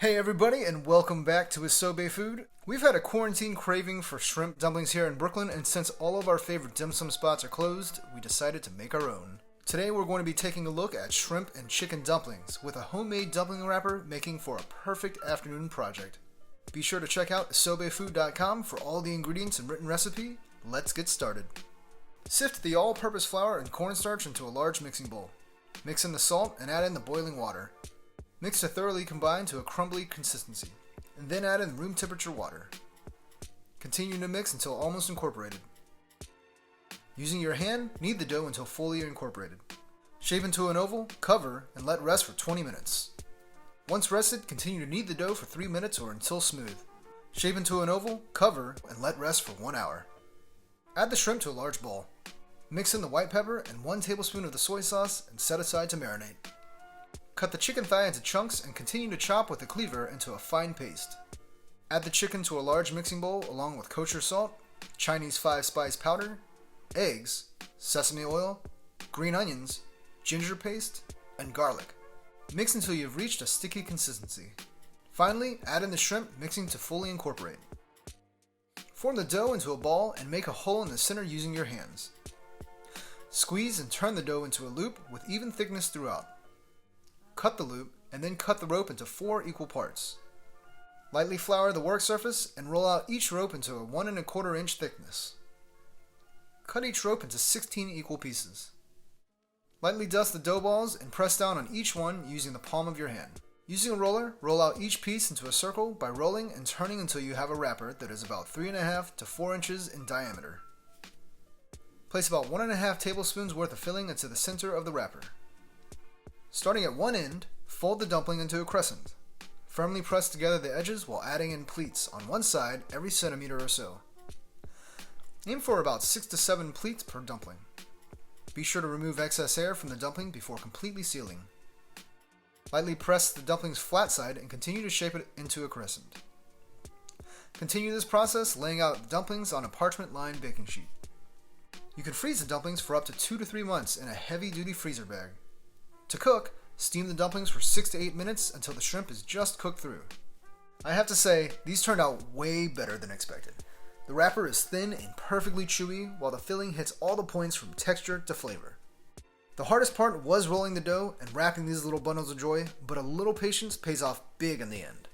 Hey everybody, and welcome back to Isobe Food. We've had a quarantine craving for shrimp dumplings here in Brooklyn, and since all of our favorite dim sum spots are closed, we decided to make our own. Today we're going to be taking a look at shrimp and chicken dumplings, with a homemade dumpling wrapper making for a perfect afternoon project. Be sure to check out isobefood.com for all the ingredients and written recipe. Let's get started. Sift the all-purpose flour and cornstarch into a large mixing bowl. Mix in the salt and add in the boiling water. Mix to thoroughly combine to a crumbly consistency, and then add in room temperature water. Continue to mix until almost incorporated. Using your hand, knead the dough until fully incorporated. Shape into an oval, cover, and let rest for 20 minutes. Once rested, continue to knead the dough for 3 minutes or until smooth. Shape into an oval, cover, and let rest for 1 hour. Add the shrimp to a large bowl. Mix in the white pepper and 1 tablespoon of the soy sauce and set aside to marinate. Cut the chicken thigh into chunks and continue to chop with a cleaver into a fine paste. Add the chicken to a large mixing bowl along with kosher salt, Chinese 5-spice powder, eggs, sesame oil, green onions, ginger paste, and garlic. Mix until you've reached a sticky consistency. Finally, add in the shrimp, mixing to fully incorporate. Form the dough into a ball and make a hole in the center using your hands. Squeeze and turn the dough into a loop with even thickness throughout. Cut the loop, and then cut the rope into 4 equal parts. Lightly flour the work surface and roll out each rope into a 1 1/4 inch thickness. Cut each rope into 16 equal pieces. Lightly dust the dough balls and press down on each one using the palm of your hand. Using a roller, roll out each piece into a circle by rolling and turning until you have a wrapper that is about 3.5 to 4 inches in diameter. Place about 1.5 tablespoons worth of filling into the center of the wrapper. Starting at one end, fold the dumpling into a crescent. Firmly press together the edges while adding in pleats on one side every centimeter or so. Aim for about 6 to 7 pleats per dumpling. Be sure to remove excess air from the dumpling before completely sealing. Lightly press the dumpling's flat side and continue to shape it into a crescent. Continue this process laying out the dumplings on a parchment-lined baking sheet. You can freeze the dumplings for up to 2 to 3 months in a heavy-duty freezer bag. To cook, steam the dumplings for 6 to 8 minutes until the shrimp is just cooked through. I have to say, these turned out way better than expected. The wrapper is thin and perfectly chewy, while the filling hits all the points from texture to flavor. The hardest part was rolling the dough and wrapping these little bundles of joy, but a little patience pays off big in the end.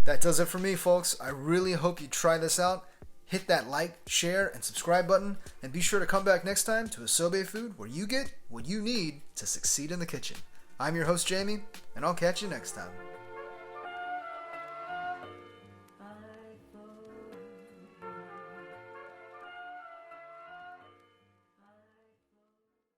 That does it for me, folks. I really hope you try this out. Hit that like, share, and subscribe button, and be sure to come back next time to Isobe Food, where you get what you need to succeed in the kitchen. I'm your host, Jamie, and I'll catch you next time.